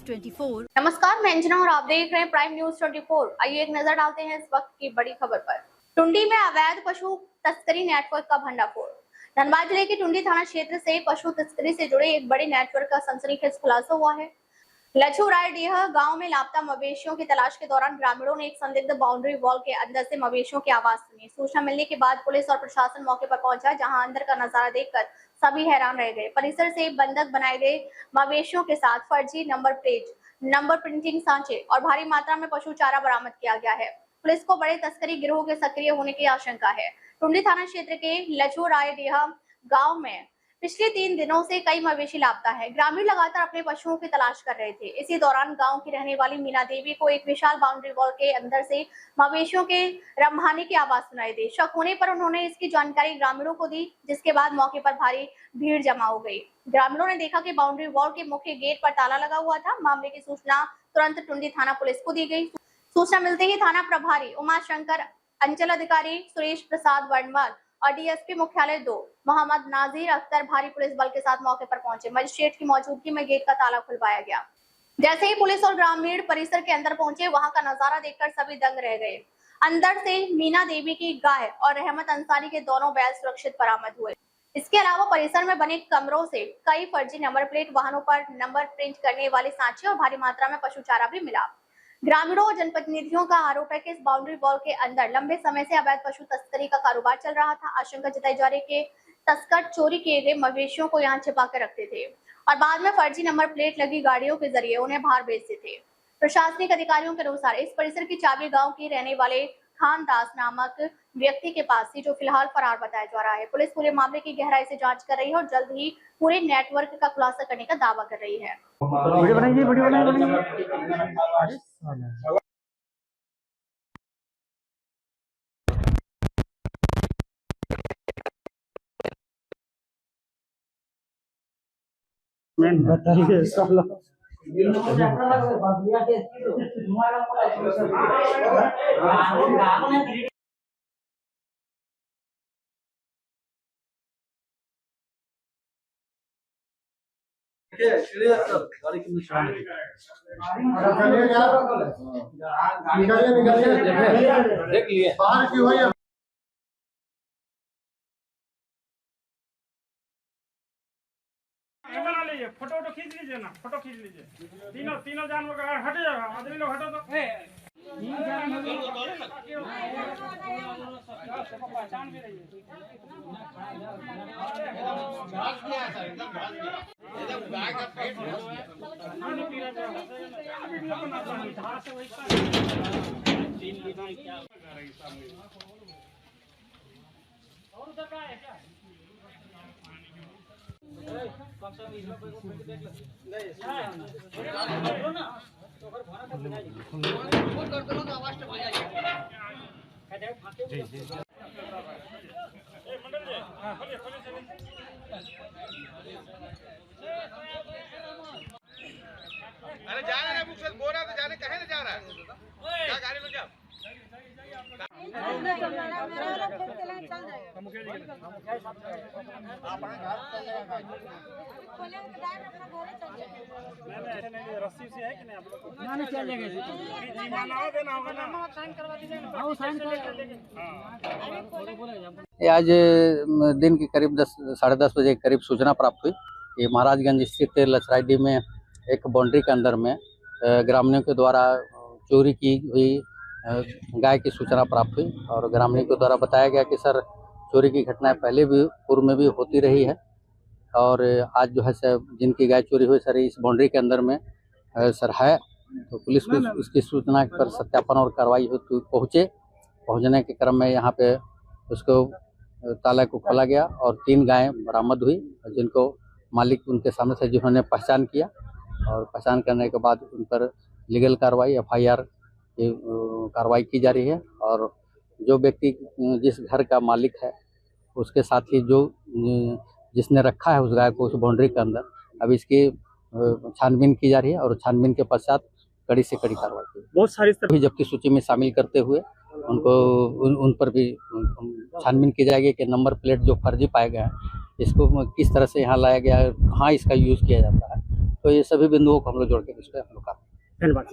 24। नमस्कार, मैं अंजना और आप देख रहे हैं प्राइम न्यूज 24। आइए एक नजर डालते हैं इस वक्त की बड़ी खबर पर। टुंडी में अवैध पशु तस्करी नेटवर्क का भंडाफोड़। धनबाद जिले के टुंडी थाना क्षेत्र से पशु तस्करी से जुड़े एक बड़े नेटवर्क का सनसनीखेज खुलासा हुआ है। लछुरायडीह गांव में लापता मवेशियों की तलाश के दौरान ग्रामीणों ने एक संदिग्ध बाउंड्री वॉल के अंदर से मवेशियों की आवाज सुनी। सूचना मिलने के बाद पुलिस और प्रशासन मौके पर पहुंचा, जहां अंदर का नजारा देखकर सभी हैरान रह गए। परिसर से बंधक बनाए गए मवेशियों के साथ फर्जी नंबर प्लेट, नंबर प्रिंटिंग सांचे और भारी मात्रा में पशु चारा बरामद किया गया है। पुलिस को बड़े तस्करी गिरोह के सक्रिय होने की आशंका है। टुंडी थाना क्षेत्र के लछुरायडीह गांव में पिछले 3 दिनों से कई मवेशी लापता है। ग्रामीण लगातार अपने पशुओं की तलाश कर रहे थे। इसी दौरान गांव की रहने वाली मीना देवी को एक विशाल बाउंड्री वॉल के अंदर से मवेशियों के रंभाने की आवाज सुनाई दी। शक होने पर उन्होंने इसकी जानकारी ग्रामीणों को दी, जिसके बाद मौके पर भारी भीड़ जमा हो गई। ग्रामीणों ने देखा कि बाउंड्री वॉल के मुख्य गेट पर ताला लगा हुआ था। मामले की सूचना तुरंत टुंडी थाना पुलिस को दी गई। सूचना मिलते ही थाना प्रभारी उमा शंकर, अंचल अधिकारी सुरेश प्रसाद वर्णवाल और डीएसपी मुख्यालय 2 मोहम्मद नाजीर अख्तर भारी पुलिस बल के साथ मौके पर पहुंचे। मजिस्ट्रेट की मौजूदगी में गेट का ताला खुलवाया गया। जैसे ही पुलिस और ग्रामीण परिसर के अंदर पहुंचे, वहां का नजारा देखकर सभी दंग रह गए। अंदर से मीना देवी की गाय और रहमत अंसारी के दोनों बैल सुरक्षित बरामद हुए। इसके अलावा परिसर में बने कमरों से कई फर्जी नंबर प्लेट, वाहनों पर नंबर प्रिंट करने वाले सांचे और भारी मात्रा में पशु चारा भी मिला। ग्रामीणों और जनप्रतिनिधियों का आरोप है कि इस बाउंड्री वॉल के अंदर लंबे समय से अवैध पशु तस्करी का कारोबार चल रहा था। आशंका जताई जा रही है कि तस्कर चोरी किए गए मवेशियों को यहां छिपा कर रखते थे और बाद में फर्जी नंबर प्लेट लगी गाड़ियों के जरिए उन्हें बाहर भेजते थे। प्रशासनिक अधिकारियों के अनुसार इस परिसर की चाबी गाँव के रहने वाले खान दास नामक व्यक्ति के पास थी, जो फिलहाल फरार बताया जा रहा है। पुलिस पूरे मामले की गहराई से जांच कर रही है और जल्द ही पूरे नेटवर्क का खुलासा करने का दावा कर रही है। वीडियो बनाइए। बताइए साला गाड़ी की निशान देख लिए बाहर की हुई। फोटो खींच लीजिए ना, फोटो खींच लीजिए। तीनों जानवर का हट जाएगा। आदमी लोग हटो तो पहचान भी रही है। अरे जा रहा है मुझसे बोल रहा था, जाने कहे ना जा रहा है, क्या गाड़ी में क्या रस्सी से है कि नहीं आप लोग चल जाएंगे। देना होगा ना, साइन करवा दीजिएगा। साइन आज दिन के करीब 10-10:30 बजे के करीब सूचना प्राप्त हुई कि महाराजगंज स्थित लछराइडीह में एक बाउंड्री के अंदर में ग्रामीणों के द्वारा चोरी की हुई गाय की सूचना प्राप्त हुई और ग्रामीणों के द्वारा बताया गया कि सर चोरी की घटनाएं पहले भी पूर्व में भी होती रही है और आज जो है सर जिनकी गाय चोरी हुई सर इस बाउंड्री के अंदर में सर है, तो पुलिस को उसकी सूचना पर सत्यापन और कार्रवाई हेतु पहुंचने के क्रम में यहाँ पे उसको ताला को खोला गया और 3 गायें बरामद हुई, जिनको मालिक उनके सामने से जिन्होंने पहचान किया और पहचान करने के बाद उन पर लीगल कार्रवाई FIR की कार्रवाई की जा रही है। और जो व्यक्ति जिस घर का मालिक है उसके साथ ही जो जिसने रखा है उस गाय को उस बाउंड्री के अंदर, अब इसकी छानबीन की जा रही है और छानबीन के पश्चात कड़ी से कड़ी कार्रवाई की। बहुत सारी जब्ती सूची में शामिल करते हुए उनको उन पर भी छानबीन की जाएगी कि नंबर प्लेट जो फर्जी पाए गए हैं इसको किस तरह से यहाँ लाया गया है, कहाँ इसका यूज़ किया जाता है, तो ये सभी बिंदुओं को हम लोग जोड़ के इस पर हम लोग धन्यवाद।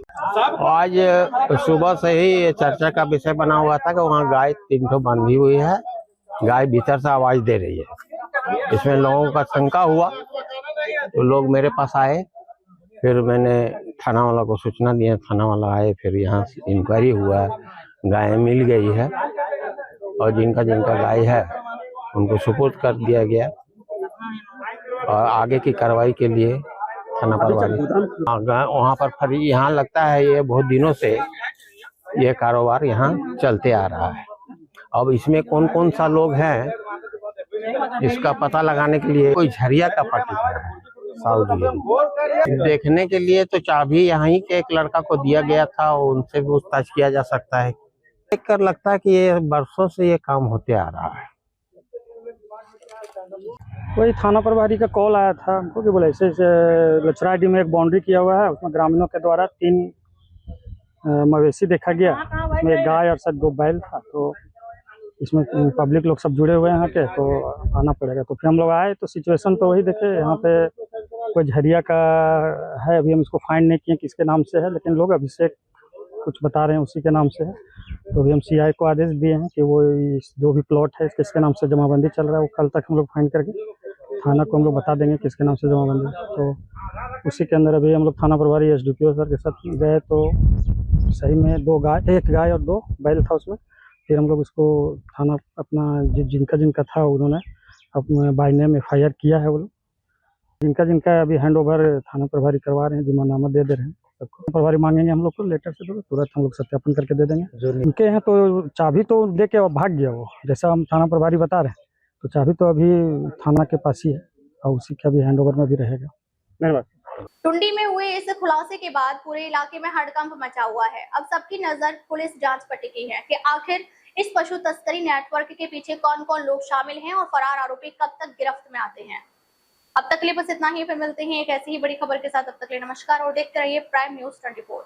आज सुबह से ही ये चर्चा का विषय बना हुआ था कि वहाँ गाय 3 ठो बंधी हुई है, गाय भीतर से आवाज दे रही है। इसमें लोगों का शंका हुआ तो लोग मेरे पास आए, फिर मैंने थाना वाला को सूचना दिया, थाना वाला आए, फिर यहाँ से इंक्वायरी हुआ, गाय मिल गई है और जिनका गाय है उनको सुपुर्द कर दिया गया और आगे की कार्रवाई के लिए थाना प्रभारी वहाँ पर फिर यहाँ लगता है ये बहुत दिनों से ये कारोबार यहाँ चलते आ रहा है। अब इसमें कौन कौन सा लोग हैं इसका पता लगाने के लिए कोई झरिया का पर्टिकुलर है देखने के लिए तो चाबी यहाँ के एक लड़का को दिया गया था, उनसे भी पूछताछ किया जा सकता है। देख कर लगता है कि ये वर्षों से ये काम होते आ रहा है। वही थाना प्रभारी का कॉल आया था हमको कि बोले ऐसे लचराडी में एक बाउंड्री किया हुआ है, उसमें ग्रामीणों के द्वारा 3 मवेशी देखा गया, उसमें एक गाय और शायद 2 बैल था। तो इसमें पब्लिक लोग सब जुड़े हुए हैं यहाँ के, तो आना पड़ेगा। तो फिर हम लोग आए तो सिचुएशन तो वही देखे, यहाँ पे कोई झरिया का है, अभी हम इसको फाइंड नहीं किए किसके नाम से है, लेकिन लोग अभिषेक कुछ बता रहे हैं उसी के नाम से है। तो अभी हम CI को आदेश दिए हैं कि वो जो भी प्लॉट है किसके नाम से जमाबंदी चल रहा है वो कल तक हम लोग फाइंड करके थाना को हम लोग बता देंगे किसके नाम से जमाबंदी। तो उसी के अंदर अभी हम लोग थाना प्रभारी SDPO सर के साथ गए तो सही में 1 गाय और 2 बैल था उसमें। फिर हम लोग उसको थाना अपना जिनका था उन्होंने अपने बाय नेम FIR किया है, वो लोग जिनका अभी हैंड ओवर थाना प्रभारी करवा रहे हैं, जिम्मानामा दे रहे हैं सबको। प्रभारी मांगेंगे हम लोग को लेटर से, तो तुरंत हम लोग सत्यापन करके दे देंगे। उनके हैं तो चाबी तो दे के भाग गया वो, जैसा हम थाना प्रभारी बता रहे हैं, तो चाबी तो अभी थाना के पास ही है और उसी का भी हैंड ओवर में भी रहेगा। धन्यवाद। टुंडी में हुए इस खुलासे के बाद पूरे इलाके में हड़कंप मचा हुआ है। अब सबकी नजर पुलिस जांच पर टिकी है कि आखिर इस पशु तस्करी नेटवर्क के पीछे कौन कौन लोग शामिल हैं और फरार आरोपी कब तक गिरफ्त में आते हैं। अब तक के लिए बस इतना ही, फिर मिलते हैं एक ऐसी ही बड़ी खबर के साथ। अब तक के लिए नमस्कार और देखते रहिए प्राइम न्यूज़ 24।